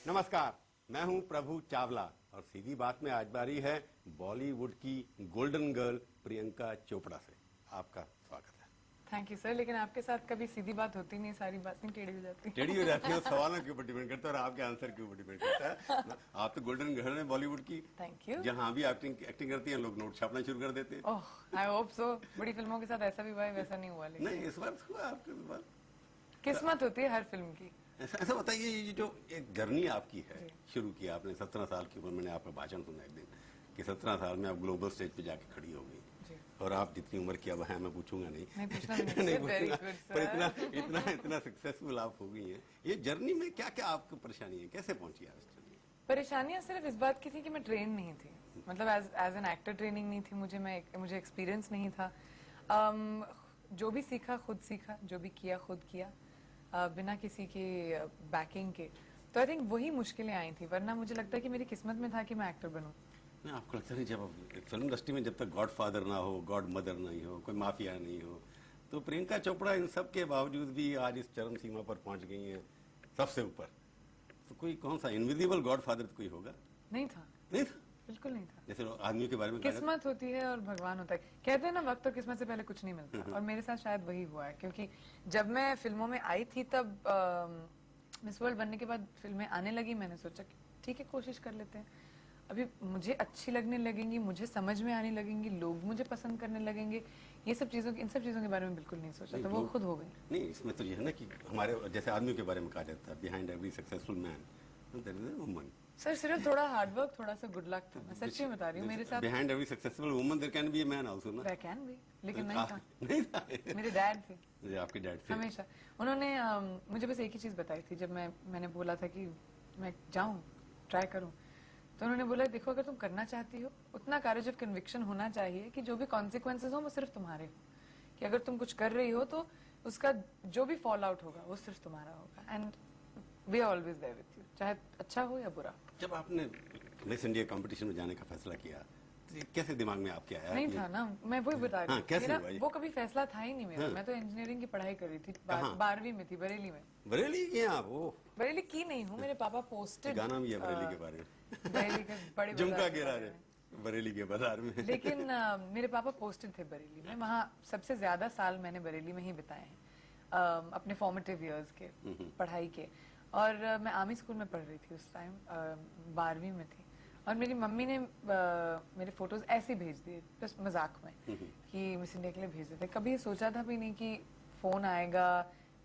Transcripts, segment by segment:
नमस्कार, मैं हूं प्रभु चावला और सीधी बात में आज बारी है बॉलीवुड की गोल्डन गर्ल प्रियंका चोपड़ा से। आपका स्वागत है। थैंक यू सर, लेकिन आपके साथ कभी सीधी बात होती नहीं, सारी बातें टेढ़ी हो जाती हैं। टेढ़ी हो जाती है, सवालों के ऊपर डिपेंड करता है और आपके आंसर के ऊपर डिपेंड करता है। आप तो गोल्डन गर्ल हैं बॉलीवुड की। Thank you. जहां भी एक्टिंग करती हैं लोग नोट छापना शुरू कर देते हैं। ओह, आई होप सो। बड़ी फिल्मों के साथ ऐसा भी हुआ है, वैसा नहीं हुआ। लेकिन नहीं, इस बार हुआ आपके इस बार। किस्मत होती है हर फिल्म की। ऐसा बताइए, ये जो एक जर्नी आपकी है, शुरू किया आपने 17 साल की उम्र। मैंने आपका भाषण सुना एक दिन कि 17 साल में आप ग्लोबल स्टेज पे जाके खड़ी हो गई और आप जितनी उम्र की अब है मैं पूछूंगा नहीं, नहीं पूछूंगा, पर इतना सक्सेसफुल आप हो गई हैं। ये जर्नी में क्या क्या आपको परेशानी है, कैसे पहुंची आप इस जर्नी? परेशानियां सिर्फ इस बात की थी कि मैं ट्रेन नहीं थी, मतलब एज एन एक्टर ट्रेनिंग नहीं थी मुझे एक्सपीरियंस नहीं था। जो भी सीखा खुद सीखा, जो भी किया खुद किया, बिना किसी के बैकिंग के। तो आई थिंक वही मुश्किलें आई थी, वरना मुझे लगता है कि मेरी किस्मत में था कि मैं एक्टर बनूं। नहीं, आपको लगता नहीं जब फिल्म इंडस्ट्री में जब तक गॉड फादर ना हो, गॉड मदर नहीं हो, कोई माफिया नहीं हो, तो प्रियंका चोपड़ा इन सब के बावजूद भी आज इस चरम सीमा पर पहुंच गई है, सबसे ऊपर। तो कोई कौन सा इनविजिबल गॉड फादर तो कोई होगा? नहीं था, नहीं था, बिल्कुल नहीं था। जैसे आदमियों के बारे में किस्मत होती है और भगवान होता है। कहते हैं ना, वक्त और किस्मत से पहले कुछ नहीं मिलता, और मेरे साथ शायद वही हुआ है। क्योंकि जब मैं फिल्मों में आई थी तब मिस वर्ल्ड बनने के बाद फिल्में आने लगी, मैंने सोचा कि ठीक है, कोशिश कर लेते हैं। अभी मुझे अच्छी लगने लगेंगी, मुझे समझ में आने लगेंगी, लोग मुझे पसंद करने लगेंगे, इन सब चीजों के बारे में बिल्कुल नहीं सोचा, तो वो खुद हो गई। नहीं, इसमें तो ये है ना कि हमारे जैसे आदमियों के बारे में कहा जाता है, behind every successful man there is a woman. Sir सिर्फ थोड़ा हार्ड वर्क, थोड़ा सा गुड लक था। मैं सच्ची बता रही हूँ, मेरे साथ behind every successful woman there can be a man also ना। देयर कैन बी, लेकिन नहीं था। नहीं था। मेरे डैड थे। आपके डैड थे हमेशा उन्होंने मुझे बस एक ही चीज बताई थी। जब मैंने बोला था कि मैं जाऊं, ट्राई करूं, तो उन्होंने बोला, देखो अगर तुम करना चाहती हो, उतना करेज ऑफ कन्विक्शन होना चाहिए कि जो भी कॉन्सिक्वेंसेज हो वो सिर्फ तुम्हारे हो। कि अगर तुम कुछ कर रही हो तो उसका जो भी फॉल आउट होगा वो सिर्फ तुम्हारा होगा। And we are always there with you, चाहे अच्छा हो या बुरा। जब आपने मिस इंडिया कंपटीशन में जाने का फैसला किया, तो कैसे दिमाग में आपके आया? नहीं था ना, मैं वही बता रही हूँ। कैसे हुआ ये? वो कभी फैसला था ही नहीं मेरा। मैं तो इंजीनियरिंग की पढ़ाई कर रही थी, 12वीं में थी, बरेली में। बरेली की आप? वो बरेली की नहीं हूँ, मेरे पापा पोस्टेड। गाना भी है बरेली के बारे में, बरेली के बड़े झुमका गिरा रे बरेली के बाजार में। लेकिन मेरे पापा पोस्टेड थे बरेली में। वहाँ सबसे ज्यादा साल मैंने बरेली में ही बिताए हैं, अपने फॉर्मेटिव इयर्स के, पढ़ाई के। और मैं आर्मी स्कूल में पढ़ रही थी उस टाइम, 12वीं में थी। और मेरी मम्मी ने मेरे फोटोज ऐसे भेज दिए, बस मजाक में, कि मिस इंडिया के लिए भेज देते। कभी सोचा था भी नहीं कि फोन आएगा,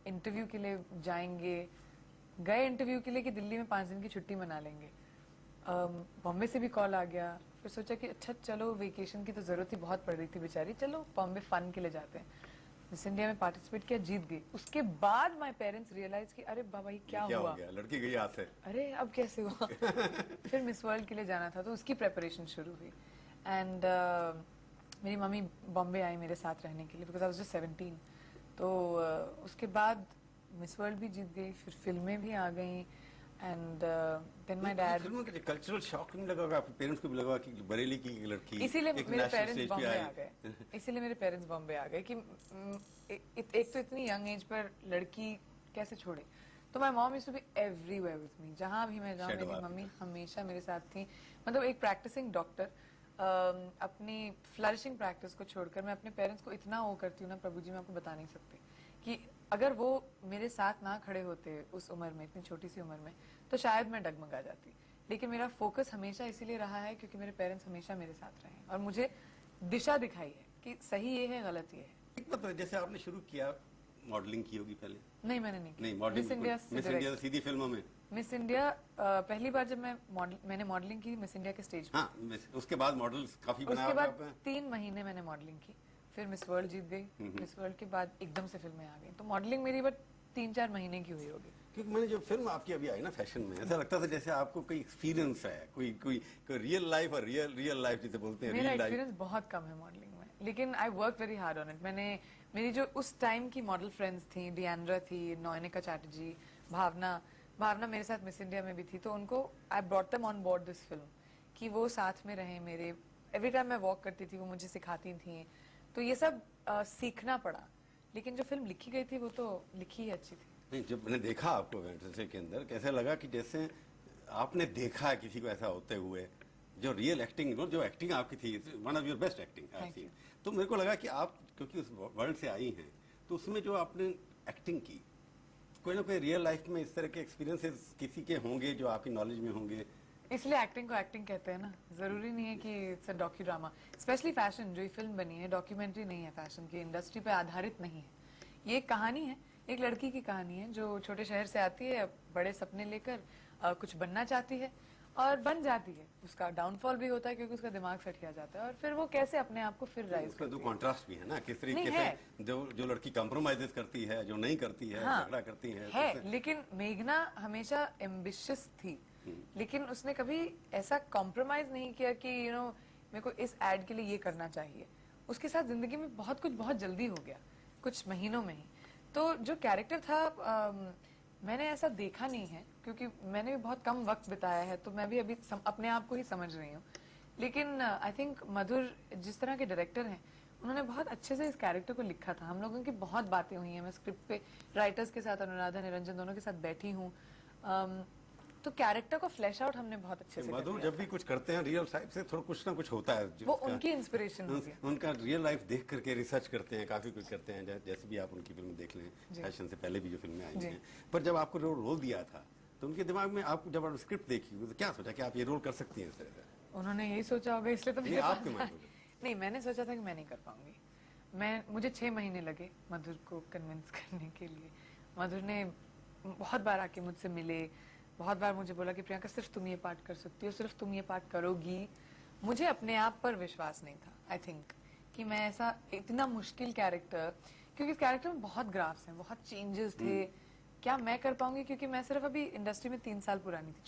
इंटरव्यू के लिए जाएंगे। गए इंटरव्यू के लिए कि दिल्ली में 5 दिन की छुट्टी मना लेंगे। बॉम्बे से भी कॉल आ गया। फिर सोचा कि अच्छा चलो, वेकेशन की तो जरूरत ही बहुत पड़ रही थी बेचारी, चलो बॉम्बे फन के लिए जाते हैं। मिस इंडिया में पार्टिसिपेट किया, जीत गई। उसके बाद माय पेरेंट्स रियलाइज कि अरे बाबा ये क्या हुआ? हो गया? लड़की गई हाथ से। अरे अब कैसे हुआ? फिर मिस वर्ल्ड के लिए जाना था, तो उसकी प्रेपरेशन शुरू हुई। एंड मेरी मम्मी बॉम्बे आई मेरे साथ रहने के लिए, बिकॉज आई वाज जस्ट 17। तो उसके बाद मिस वर्ल्ड भी जीत गई, फिर फिल्में भी आ गई। And then my dad. फिल्मों के कल्चरल शॉक नहीं लगा? आपके पेरेंट्स को भी लगा कि बरेली की लड़की? इसीलिए मेरे पेरेंट्स बॉम्बे आ गए। इसीलिए मेरे पेरेंट्स बॉम्बे आ गए कि एक तो इतनी यंग एज पर लड़की कैसे छोड़े। तो my mom used to be everywhere with me, जहां भी मैं जाऊं मेरी मम्मी हमेशा मेरे साथ थी। मतलब एक प्रैक्टिसिंग डॉक्टर अपनी फ्लरिशिंग प्रैक्टिस को छोड़कर मैं अपने पेरेंट्स को इतना वो करती हूँ ना प्रभु जी, मैं आपको बता नहीं सकती कि अगर वो मेरे साथ ना खड़े होते उस उम्र में, इतनी छोटी सी उम्र में, तो शायद मैं डगमगा जाती। लेकिन मेरा फोकस हमेशा इसीलिए रहा है क्योंकि मेरे पेरेंट्स हमेशा मेरे साथ रहे और मुझे दिशा दिखाई है कि सही ये है, गलत ये है। एक बात, जैसे आपने शुरू किया, मॉडलिंग की होगी पहले? नहीं, मैंने नहीं की। मॉडलिंग मिस इंडिया सीधी फिल्मों में? मिस इंडिया पहली बार जब मैंने मॉडलिंग की मिस इंडिया के स्टेज पे। हाँ, उसके बाद मॉडल्स काफी बनाया। उसके बाद 3 महीने मैंने मॉडलिंग की, फिर मिस वर्ल्ड जीत गई। मिस वर्ल्ड के बाद एकदम से फिल्में आ गई, तो मॉडलिंग मेरी बस 3-4 महीने की हुई होगी। क्योंकि मैंने जो फिल्म आपकी अभी आई ना फैशन में, ऐसा लगता था जैसे आपको कोई एक्सपीरियंस है, कोई रियल लाइफ और रियल लाइफ जिसे बोलते हैं। मेरा एक्सपीरियंस बहुत कम है मॉडलिंग में, लेकिन I work very hard on it. मेरी जो उस टाइम की मॉडल फ्रेंड्स थी, डिएंड्रा थी, नॉयनिका चैटर्जी, भावना मेरे साथ मिस इंडिया में भी थी, तो उनको I brought them on board this film कि वो साथ में रहे मेरे। एवरी टाइम मैं वॉक करती थी वो मुझे सिखाती थी, तो ये सब सीखना पड़ा। लेकिन जो फिल्म लिखी गई थी वो तो लिखी ही अच्छी थी। नहीं, जब मैंने देखा आपको वेंट्रेसे के अंदर, कैसा लगा कि जैसे आपने देखा है किसी को ऐसा होते हुए, जो रियल एक्टिंग, जो एक्टिंग आपकी थी, one of your best acting I think. तो मेरे को लगा कि आप क्योंकि उस वर्ल्ड से आई हैं, तो उसमें जो आपने एक्टिंग की, कोई ना कोई रियल लाइफ में इस तरह के एक्सपीरियंसेस किसी के होंगे जो आपकी नॉलेज में होंगे। इसलिए एक्टिंग को एक्टिंग कहते हैं ना, जरूरी नहीं है कि it's a docu drama. Specially fashion, जो ये फिल्म बनी है डॉक्यूमेंट्री नहीं है, फैशन की इंडस्ट्री पे आधारित नहीं है। ये एक कहानी है, एक लड़की की कहानी है जो छोटे शहर से आती है, बड़े सपने लेकर कुछ बनना चाहती है और बन जाती है। उसका डाउनफॉल भी होता है क्योंकि उसका दिमाग सठिया जाता है, और फिर वो कैसे अपने आप को फिर राइज उसमें दो कॉन्ट्रास्ट भी है ना, किस नहीं तरीके है। से जो लड़की कॉम्प्रोमाइजेस करती है, जो नहीं करती है, हाँ, झगड़ा करती है। लेकिन मेघना हमेशा एम्बिशियस थी, लेकिन उसने कभी ऐसा कॉम्प्रोमाइज नहीं किया कि मेरे को इस एड के लिए ये करना चाहिए। उसके साथ जिंदगी में बहुत कुछ बहुत जल्दी हो गया, कुछ महीनों में ही। तो जो कैरेक्टर था मैंने ऐसा देखा नहीं है, क्योंकि मैंने भी बहुत कम वक्त बिताया है, तो मैं भी अभी अपने आप को ही समझ रही हूँ। लेकिन आई थिंक मधुर जिस तरह के डायरेक्टर हैं, उन्होंने बहुत अच्छे से इस कैरेक्टर को लिखा था। हम लोगों की बहुत बातें हुई हैं, मैं स्क्रिप्ट पे राइटर्स के साथ, अनुराधा निरंजन दोनों के साथ बैठी हूँ, तो कैरेक्टर को फ्लैश आउट हमने बहुत अच्छे से मधुर जब भी कुछ करते हैं रियल लाइफ से थोड़ा कुछ ना कुछ होता है, वो उनकी इंस्पिरेशन हो गया। उनका रियल लाइफ देख करके रिसर्च करते हैं, काफी कुछ करते हैं। जैसे भी आप उनकी फिल्म देख लें, फैशन से पहले भी जो फिल्में आई हैं, पर जब आपको रोल दिया था तो उनके दिमाग में आपको जब आप स्क्रिप्ट देखी तो क्या सोचा कि आप ये रोल कर सकती हैं इस तरह का? उन्होंने यही सोचा होगा, इसलिए तो मेरे आपके पास नहीं, मैंने सोचा था कि मैं नहीं कर पाऊंगी। मुझे 6 महीने लगे मधुर को कन्विंस करने के लिए। मधुर ने बहुत बार आके मुझसे मिले, बहुत बार मुझे बोला कि प्रियंका सिर्फ तुम ये पार्ट कर सकती हो, सिर्फ तुम ये पार्ट करोगी। मुझे अपने आप पर विश्वास नहीं था, आई थिंक, कि मैं ऐसा इतना मुश्किल कैरेक्टर, क्योंकि इस कैरेक्टर में बहुत ग्राफ्स हैं, बहुत चेंजेस थे, क्या मैं कर पाऊंगी? क्योंकि मैं सिर्फ अभी इंडस्ट्री में 3 साल पुरानी थी,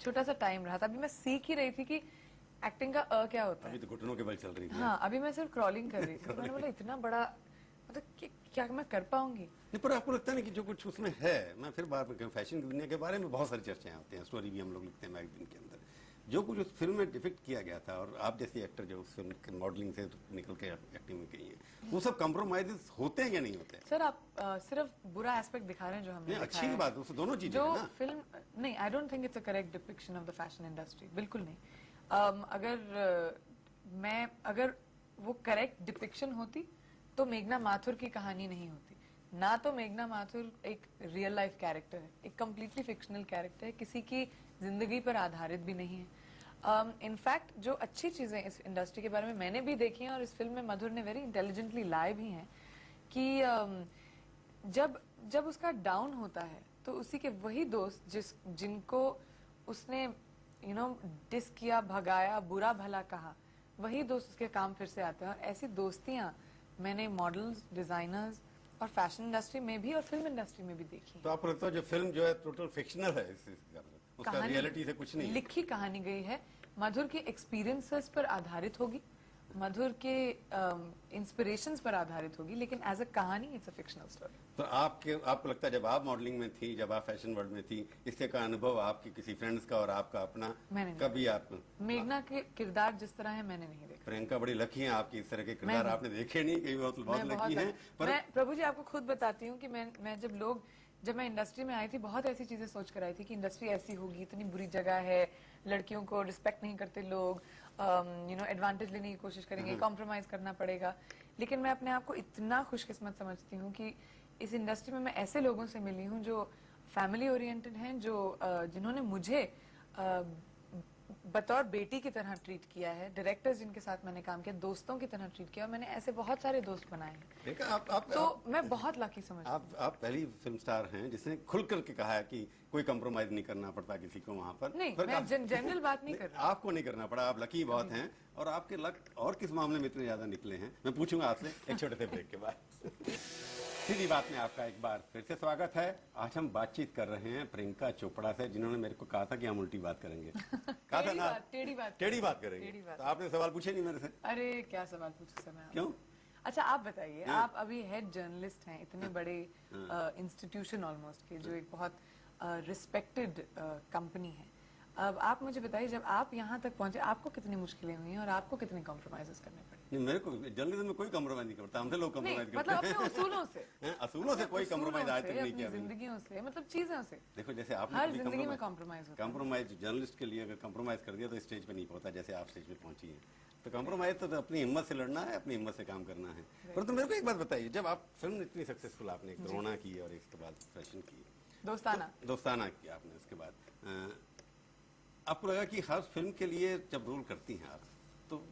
छोटा सा टाइम रहा था, अभी मैं सीख ही रही थी कि एक्टिंग का क्या होता है। अभी तो घुटनों के बल चल रही थी। हाँ, अभी मैं सिर्फ क्रॉलिंग कर रही थी। तो मैंने बोला इतना बड़ा, मतलब क्या मैं कर पाऊंगी? नहीं, पर आपको लगता नहीं कि जो कुछ उसमें है, मैं फिर बात में फैशन की दुनिया के बारे में बहुत सारी चर्चाएं होती हैं, स्टोरी भी हम लोग लिखते हैं मैगजीन के अंदर, जो कुछ उस फिल्म में डिपिक्ट किया गया था, और आप जैसे एक्टर जो उस फिल्म के मॉडलिंग से निकल के एक्टिंग में गई हैं, वो सब कॉम्प्रोमाइजेस होते हैं या नहीं होते? सर, आप सिर्फ बुरा एस्पेक्ट दिखा रहे हैं जो हमने अच्छी की बात है, दोनों चीजें जो हैं ना? फिल्म नहीं, I don't think it's a correct depiction of the fashion industry, बिल्कुल नहीं। अगर वो करेक्ट डिपिक्शन होती तो मेघना माथुर की कहानी नहीं होती ना। तो मेघना माथुर एक रियल लाइफ कैरेक्टर है, एक कम्प्लीटली फिक्शनल कैरेक्टर है, किसी की जिंदगी पर आधारित भी नहीं है। इनफैक्ट जो अच्छी चीजें इस इंडस्ट्री के बारे में मैंने भी देखी हैं, और इस फिल्म में मधुर ने वेरी इंटेलिजेंटली लाए भी हैं, कि जब उसका डाउन होता है तो उसी के वही दोस्त जिनको उसने डिस किया, भगाया, बुरा भला कहा, वही दोस्त उसके काम फिर से आते हैं। और ऐसी दोस्तियां मैंने मॉडल्स, डिजाइनर्स और फैशन इंडस्ट्री में भी और फिल्म इंडस्ट्री में भी देखी। तो आपको लगता है जो फिल्म जो है टोटल फिक्शनल है, उसका रियलिटी से कुछ नहीं, लिखी कहानी गई है, मधुर के एक्सपीरियंसेस पर आधारित होगी, मधुर के इंस्पिरेशंस पर आधारित होगी, लेकिन एज अ कहानी इट्स अ फिक्शनल स्टोरी। तो आपको लगता है जब आप मॉडलिंग में थी, जब आप फैशन वर्ल्ड में थी, इससे का अनुभव आपके किसी फ्रेंड्स का और आपका अपना कभी आप मेघना के किरदार जिस तरह है मैंने नहीं देखा। प्रियंका बड़ी लकी हैं, आपकी इस तरह के किरदार आपने देखे नहीं, कई बहुत लकी हैं। पर मैं प्रभु जी आपको खुद बताती हूँ कि मैं जब मैं इंडस्ट्री में आई थी, बहुत ऐसी चीजें सोच कर आई थी कि इंडस्ट्री ऐसी होगी, इतनी बुरी जगह है, लड़कियों को रिस्पेक्ट नहीं करते लोग, एडवांटेज लेने की कोशिश करेंगे, कॉम्प्रोमाइज करना पड़ेगा। लेकिन मैं अपने आप को इतना खुशकिस्मत समझती हूँ कि इस इंडस्ट्री में मैं ऐसे लोगों से मिली हूँ जो फैमिली ओरिएंटेड हैं, जिन्होंने मुझे बतौर बेटी की तरह ट्रीट किया है, डायरेक्टर्स जिनके साथ मैंने काम किया दोस्तों की तरह ट्रीट किया, और मैंने ऐसे बहुत सारे दोस्त बनाए हैं। मैं बहुत लकी समझती हूँ। आप पहली फिल्म स्टार हैं जिसने खुल करके कहा है कि कोई कंप्रोमाइज नहीं करना पड़ता किसी को वहाँ पर। नहीं, मैं जनरल बात नहीं कर रही। आपको नहीं करना पड़ा, आप लकी बहुत हैं, और आपके लक और किस मामले में इतने ज्यादा निकले हैं, मैं पूछूंगा आपसे एक छोटे से ब्रेक के बाद। सीधी बात में आपका एक बार फिर से स्वागत है। आज हम बातचीत कर रहे हैं प्रियंका चोपड़ा से, जिन्होंने मेरे को कहा था कि हम उल्टी बात करेंगे। कहा था ना, टेढ़ी बात करेंगे। तो आपने सवाल पूछे नहीं मेरे से? अरे क्या सवाल पूछे सर मैं? क्यों? अच्छा आप बताइए, आप अभी हेड जर्नलिस्ट हैं इतने बड़े इंस्टीट्यूशन ऑलमोस्ट के, जो एक बहुत रिस्पेक्टेड कंपनी है, अब आप मुझे बताइए, जब आप यहाँ तक पहुंचे आपको कितनी मुश्किलें हुई और आपको कितने कॉम्प्रोमाइजेस करने पड़े? नहीं, मेरे को जर्नलिज्म में कोई कम्प्रोमाइज नहीं करता, हमसे लोग नहीं, कम्प्रोमाइज मतलब करते अपने उसूलों से हैं। असूलों से कोई कम्प्रोमाइज आज तक नहीं अपनी किया मैंने। जिंदगियों से, मतलब चीजों से। देखो जैसे आपने हर कभी जिंदगी में कॉम्प्रोमाइज होता है। कम्प्रोमाइज जर्नलिस्ट के लिए अगर कम्प्रोमाइज कर दिया तो स्टेज पे नहीं पहुंचा, जैसे आप स्टेज पे पहुंची हैं। तो कम्प्रोमाइज तो अपनी हिम्मत से लड़ना है, अपनी हिम्मत से काम करना है। पर तो मेरे को एक बात बताइए, जब आप फिल्म इतनी सक्सेसफुल, आपने एक द्रोणा की और इसके बाद फैशन की, दोस्ताना की आपने, उसके बाद आपको लगा कि हर फिल्म के लिए जब रोल करती हैं आप तो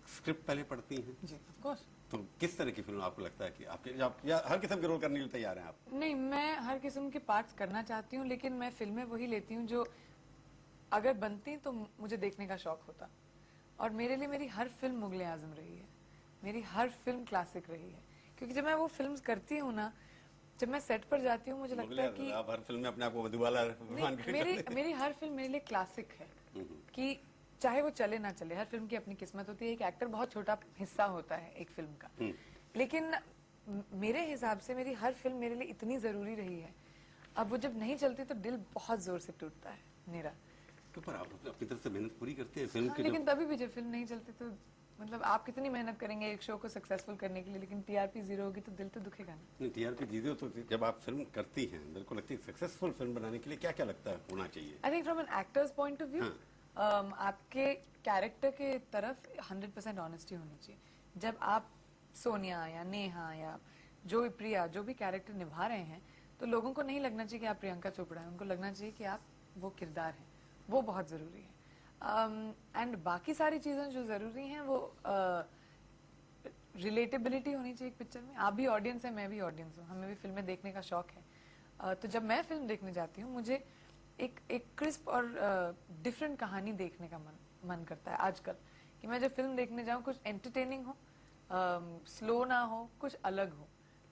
स्क्रिप्ट पहले पढ़ती हैं? जी, ऑफ कोर्स। तो किस तरह की फिल्म आपको लगता है कि आप या हर किस्म के रोल करने के लिए तैयार हैं आप? नहीं, मैं हर किस्म के पार्ट्स करना चाहती हूँ, लेकिन मैं फिल्में वही लेती हूँ जो अगर बनती तो मुझे देखने का शौक होता। और मेरे लिए मेरी हर फिल्म मुगले आजम रही है, मेरी हर फिल्म क्लासिक रही है, क्योंकि जब मैं वो फिल्म्स करती हूँ ना, जब मैं सेट पर जाती हूँ मुझे लगता है कि आप हर फिल्म में अपने आप को मधुबाला मेरी हर फिल्म मेरे लिए क्लासिक है, कि चाहे वो चले ना चले, हर फिल्म की अपनी किस्मत होती है। एक एक्टर बहुत छोटा हिस्सा होता है एक फिल्म का, लेकिन मेरे हिसाब से मेरी हर फिल्म मेरे लिए इतनी जरूरी रही है। अब वो जब नहीं चलती तो दिल बहुत जोर से टूटता है मेरा। तो पर आप अपनी तरफ से मेहनत पूरी करते हैं फिल्म के, लेकिन तभी भी जब फिल्म नहीं चलती तो मतलब आप कितनी मेहनत करेंगे एक शो को सक्सेसफुल करने के लिए, लेकिन टीआरपी जीरो होगी तो दिल तो दुखेगा ना। नहीं, टीआरपी जीरो तो जब आप फिल्म करती हैं, मेरे को लगती है सक्सेसफुल फिल्म बनाने के लिए क्या क्या लगता है होना चाहिए? I think from an actor's point of view, आपके कैरेक्टर के तरफ 100% ऑनेस्टी होनी चाहिए। जब आप सोनिया या नेहा या जो भी प्रिया, जो भी कैरेक्टर निभा रहे हैं, तो लोगों को नहीं लगना चाहिए कि आप प्रियंका चोपड़ा हैं, उनको लगना चाहिए कि आप वो किरदार हैं। वो बहुत जरूरी है। एंड बाकी सारी चीजें जो जरूरी हैं वो रिलेटेबिलिटी होनी चाहिए एक पिक्चर में। आप भी ऑडियंस है, मैं भी ऑडियंस हूँ, हमें भी फिल्में देखने का शौक है। तो जब मैं फिल्म देखने जाती हूँ मुझे एक क्रिस्प और डिफरेंट कहानी देखने का मन करता है आजकल, कि मैं जब फिल्म देखने जाऊँ कुछ एंटरटेनिंग हो, स्लो ना हो, कुछ अलग हो,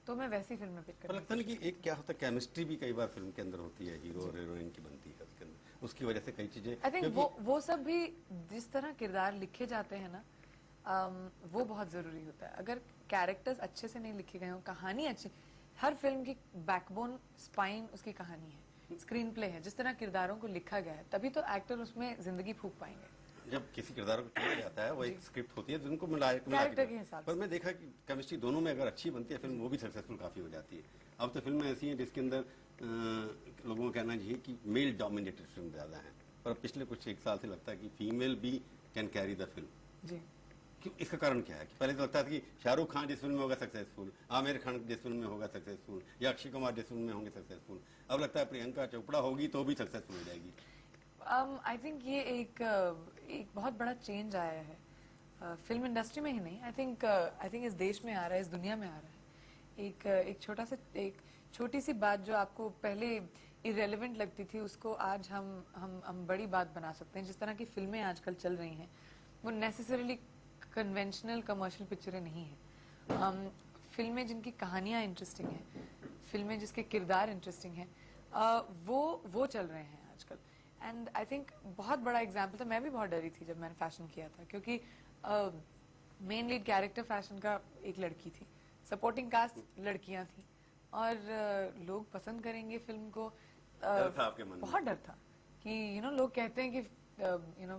तो मैं वैसी फिल्में पिक करती हूँ। लगता नहीं कि एक क्या होता है, केमिस्ट्री भी कई बार फिल्म के अंदर होती है, हीरो और हीरोइन की बनती है उसके अंदर, उसकी वजह से कई चीजें, आई थिंक वो सब भी जिस तरह किरदार लिखे जाते हैं ना, वो बहुत जरूरी होता है। अगर कैरेक्टर्स अच्छे से नहीं लिखे गए हो, कहानी अच्छी, हर फिल्म की बैकबोन, स्पाइन उसकी कहानी है, स्क्रीन प्ले है, जिस तरह किरदारों को लिखा गया है, तभी तो एक्टर उसमें जिंदगी फूंक पाएंगे। जब किसी किरदार को चुना जाता है वो एक स्क्रिप्ट होती है जिनको मिला कैरेक्टर के हिसाब से। पर मैं देखा कि केमिस्ट्री दोनों में अगर अच्छी बनती है फिल्म, वो भी सक्सेसफुल काफी हो जाती है। अब तो फिल्में ऐसी हैं जिसके अंदर लोगों का कहना चाहिए कि मेल डोमिनेटेड फिल्म ज्यादा है, पर पिछले कुछ एक साल से लगता है कि फीमेल भी कैन कैरी द फिल्म। जी, इसका कारण क्या है? कि पहले तो लगता था कि शाहरुख खान जिस फिल्म में होगा सक्सेसफुल, आमिर खान जिस फिल्म में होगा सक्सेसफुल, या अक्षय कुमार जिस फिल्म में होंगे सक्सेसफुल। अब लगता है प्रियंका चोपड़ा होगी तो भी सक्सेसफुल हो जाएगी। आई थिंक ये एक बहुत बड़ा चेंज आया है फिल्म इंडस्ट्री में ही नहीं, आई थिंक इस देश में आ रहा है, इस दुनिया में आ रहा है। एक छोटी सी बात जो आपको पहले इरेलीवेंट लगती थी, उसको आज हम बड़ी बात बना सकते हैं। जिस तरह की फिल्में आजकल चल रही हैं वो नेसेसरीली कन्वेंशनल कमर्शियल पिक्चरें नहीं है। फिल्में जिनकी कहानियां इंटरेस्टिंग हैं, फिल्में जिसके किरदार इंटरेस्टिंग हैं, वो चल रहे हैं आजकल। एंड आई थिंक बहुत बड़ा एग्जाम्पल था, मैं भी बहुत डरी थी जब मैंने फैशन किया था, क्योंकि मेन लीड कैरेक्टर फैशन का एक लड़की थी, सपोर्टिंग कास्ट लड़कियां थी, और लोग पसंद करेंगे फिल्म को। डर था आपके मन में? बहुत डर था कि लोग कहते हैं कि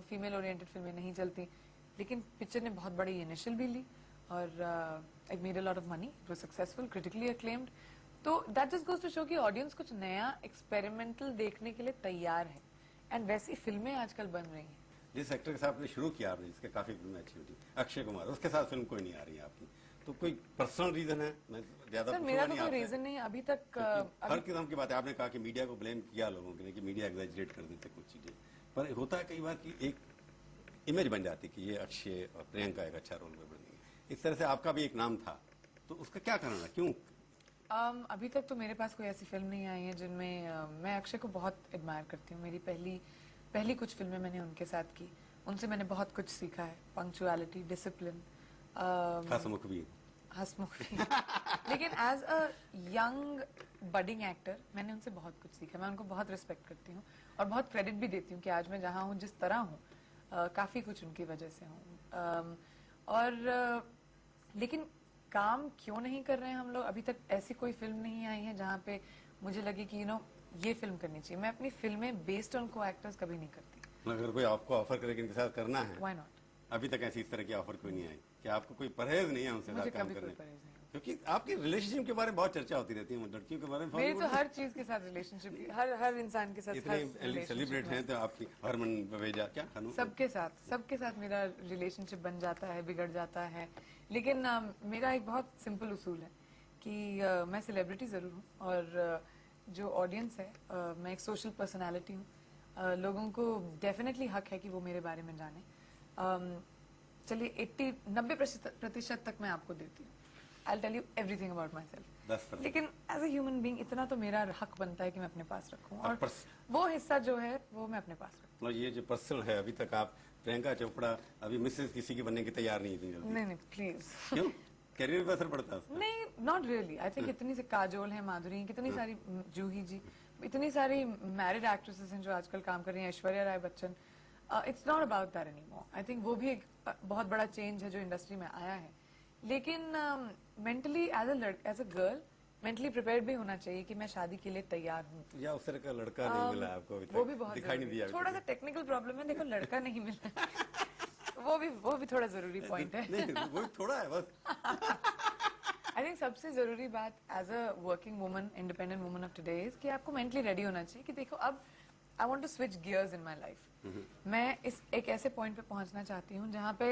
फीमेल ओरिएंटेड फिल्में नहीं चलती, लेकिन पिक्चर ने बहुत बड़ी इनिशियल भी ली और it made a lot of money, it was successful, critically acclaimed. तो that just goes to show कि ऑडियंस कुछ नया एक्सपेरिमेंटल देखने के लिए तैयार है, एंड वैसी फिल्में आजकल बन रही हैं। जिस एक्टर के साथ आपने शुरू किया, आपने जिसके काफी फिल्में अच्छी हुई, अक्षय कुमार, उसके साथ फिल्म कोई नहीं आ रही है आपकी, तो कोई पर्सनल रीजन है? मैं ज्यादा सर मेरा तो कोई रीजन नहीं अभी तक। हर किस्म की बात है, आपने कहा कि मीडिया को ब्लेम किया लोगों के लिए कि मीडिया एग्जैजरेट कर देते कुछ चीजें, पर होता है कई बार कि एक इमेज बन जाती कि ये अक्षय और प्रियंका एक अच्छा रोल में बनेंगे, इस तरह से आपका भी एक नाम था, तो उसका क्या कारण है, क्यों? अभी तक तो मेरे पास कोई ऐसी फिल्म नहीं आई है जिनमें मैं अक्षय को बहुत एडमायर करती हूँ। मेरी पहली कुछ फिल्में मैंने उनके साथ की, उनसे मैंने बहुत कुछ सीखा है, पंक्चुअलिटी, डिसिप्लिन, हंसमुख भी लेकिन as a young budding actor मैंने उनसे बहुत कुछ सीखा। मैं उनको बहुत रिस्पेक्ट करती हूँ और बहुत क्रेडिट भी देती हूँ कि आज मैं जहाँ हूँ, जिस तरह हूँ, काफी कुछ उनकी वजह से हूँ। लेकिन काम क्यों नहीं कर रहे हैं हम लोग? अभी तक ऐसी कोई फिल्म नहीं आई है जहाँ पे मुझे लगे कि ये फिल्म करनी चाहिए। मैं अपनी फिल्में बेस्ड ऑन को एक्टर्स कभी नहीं करती। अगर कोई आपको ऑफर करे कि इनके साथ करना है, व्हाई नॉट? अभी तक ऐसी इस तरह की ऑफर कोई नहीं आई कि आपको कोई परहेज नहीं है उनसे मुझे साथ काम कभी कोई करने? परहेज नहीं। क्योंकि आपकी रिलेशनशिप के बारे में बहुत चर्चा होती रहती है लड़कियों के बारे में। मेरी तो हर चीज के साथ रिलेशनशिप, हर इंसान के साथ इतने सेलिब्रेट हैं तो आपकी हरमन ववेजा क्या हनु सबके साथ मेरा रिलेशनशिप बन जाता है, बिगड़ जाता है। लेकिन मेरा एक बहुत सिंपल उसूल है कि मैं सेलिब्रिटी जरूर हूँ और जो ऑडियंस है, मैं एक सोशल पर्सनालिटी हूँ। लोगों को डेफिनेटली हक है कि वो मेरे बारे में जाने। चलिए 90% तक मैं आपको देती हूँ। I'll tell you everything about myself. 10%। लेकिन एज ए ह्यूमन बीइंग इतना तो मेरा हक बनता है कि मैं अपने पास रखूं, और वो हिस्सा जो है वो मैं अपने पास रखूं। मतलब ये जो पर्सनल है, अभी तक आप प्रियंका चोपड़ा अभी मिसेस किसी की बनने की तैयार नहीं थी जल्दी? नहीं प्लीज। क्यों? करियर पे असर पड़ता है उसका? नहीं, नॉट रियली। आई थिंक इतनी से काजोल है, माधुरी, कितनी सारी, जूही जी, इतनी सारी मैरिड एक्ट्रेसेस हैं जो आजकल काम कर रही हैं, Aishwarya Rai Bachchan. It's not about that anymore. I think वो भी एक बहुत बड़ा चेंज है जो इंडस्ट्री में आया है। लेकिन mentally as a girl mentally prepared भी होना चाहिए कि मैं शादी के लिए तैयार हूँ। या उस तरह का लड़का नहीं मिला आपको अभी तक? वो भी बहुत दिखाई नहीं दिया? थोड़ा सा टेक्निकल प्रॉब्लम है, देखो, लड़का नहीं मिला। वो भी थोड़ा जरूरी पॉइंट है। नहीं, वो थोड़ा है बस। आई थिंक सबसे जरूरी बात as a working woman, independent woman of today is कि आपको मेंटली रेडी होना चाहिए कि देखो, अब I want to switch gears in my life. मैं इस एक ऐसे पॉइंट पे पहुंचना चाहती हूँ जहाँ पे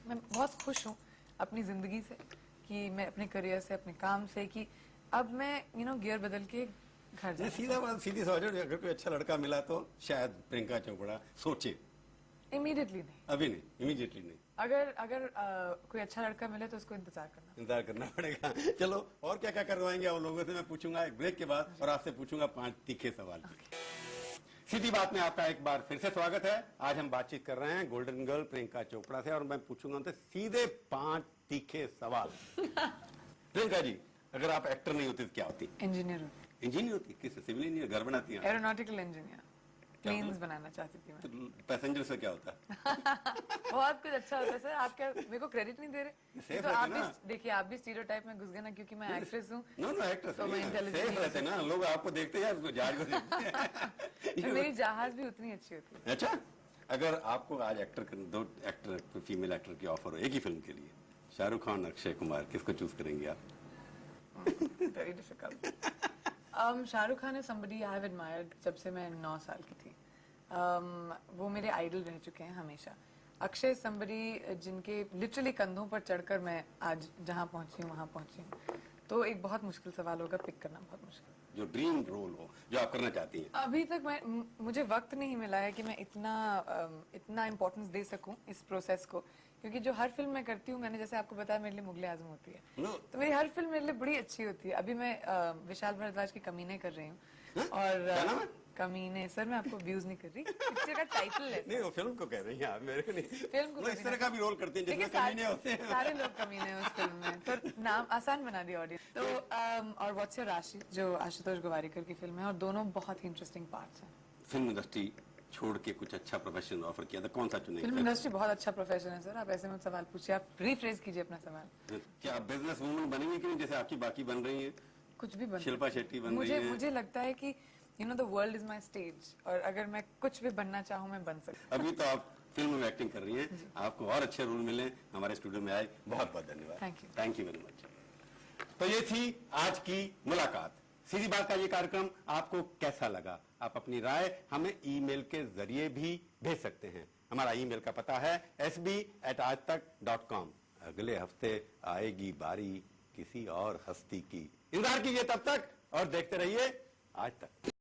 मैं बहुत खुश हूँ अपनी जिंदगी से, कि मैं अपने करियर से, अपने काम से, कि अब मैं गियर बदल के घर जाऊँ। सीधी समझो, अगर कोई अच्छा लड़का मिला तो शायद प्रियंका चोपड़ा सोचे। इमीडिएटली नहीं, अभी नहीं, इमीडिएटली नहीं। अगर कोई अच्छा लड़का मिले तो उसको इंतजार करना पड़ेगा। चलो, और क्या क्या करवाएंगे आप लोगों से मैं पूछूंगा एक ब्रेक के बाद, और आपसे पूछूंगा 5 तीखे सवाल। सीधी बात में आपका एक बार फिर से स्वागत है। आज हम बातचीत कर रहे हैं गोल्डन गर्ल प्रियंका चोपड़ा से, और मैं पूछूंगा उनसे सीधे 5 तीखे सवाल। प्रियंका जी, अगर आप एक्टर नहीं होती तो क्या होती? इंजीनियर होती। इंजीनियर होती? किस? Civil engineer? घर बनाती हैं? एरोनॉटिकल इंजीनियर, प्लेन्स बनाना चाहती थी मैं। तो पैसेंजर से क्या होता है? बहुत कुछ अच्छा होता है सर। आप क्या मेरे को क्रेडिट नहीं दे रहे? तो आप भी देखिए, आप भी स्टीरियोटाइप में घुस गए ना, क्योंकि मैं एक्ट्रेस हूँ। नो एक्ट्रेस तो मैं सेफ रहते ना लोग, आपको देखते हैं, जहाज को देखते हैं। मेरी जहाज भी उतनी अच्छी होती है। अच्छा, अगर आपको आज दो एक्टर, फीमेल एक्टर की ऑफर हो एक ही फिल्म के लिए, शाहरुख खान, अक्षय कुमार, किसको चूज करेंगे आप? Very difficult. शाहरुख खान है somebody I have admired जब से मैं 9 साल की थी। वो मेरे आइडल रह चुके हैं हमेशा। अक्षय somebody जिनके लिटरली कंधों पर चढ़कर मैं आज जहाँ पहुंची हूँ वहाँ पहुंची हूँ। तो एक बहुत मुश्किल सवाल होगा, पिक करना बहुत मुश्किल। जो ड्रीम रोल हो, जो आप करना चाहती हैं। अभी तक मुझे वक्त नहीं मिला है कि मैं इतना इम्पोर्टेंस दे सकूं इस प्रोसेस को, क्योंकि जो हर फिल्म मैं करती हूँ, मैंने जैसे आपको बताया मेरे लिए मुगले आजम होती है, तो मेरी हर फिल्म मेरे लिए बड़ी अच्छी होती है। अभी मैं विशाल भारद्वाज की कमीने कर रही हूँ। और कमीने, सर मैं आपको व्यूज नहीं कर रही, पिक्चर का टाइटल है। नहीं, वो फिल्म को कह रही हैं आप, मेरे को नहीं। फिल्म को इस तरह का भी रोल करते हैं जिसमें कमीने होते हैं। सारे लोग कमीने हैं उस फिल्म में, तो नाम आसान बना दिया ऑडियंस। तो और व्हाट्स योर राशि, जो आशुतोष गोवारिकर की फिल्म है, और दोनों बहुत ही इंटरेस्टिंग पार्ट्स हैं। फिल्म इंडस्ट्री छोड़ के कुछ अच्छा प्रोफेशन ऑफर किया था, कौन सा चुनेंगे? फिल्म इंडस्ट्री बहुत अच्छा प्रोफेशन है सर। आप ऐसे में सवाल पूछिए, आप रिफ्रेज कीजिए अपना सवाल। क्या आप बिजनेस वूमन बनेंगे कि नहीं, जैसे आपकी बाकी बन रही हैं? कुछ भी बन, शिल्पा शेट्टी बन रही हैं। मुझे लगता है कि the world is my stage, और अगर मैं कुछ भी बनना चाहूँ मैं बन सकती हूँ। अभी तो आप फिल्म में एक्टिंग कर रही हैं, आपको और अच्छे रोल मिले, हमारे स्टूडियो में आए, बहुत बहुत धन्यवाद। Thank you very much. तो ये थी आज की मुलाकात। सीधी बात का ये कार्यक्रम आपको कैसा लगा? आप अपनी राय हमें ईमेल के जरिए भी भेज सकते हैं। हमारा ईमेल का पता है sb@aajtak.com। अगले हफ्ते आएगी बारी किसी और हस्ती की। इंतजार कीजिए तब तक, और देखते रहिए आज तक।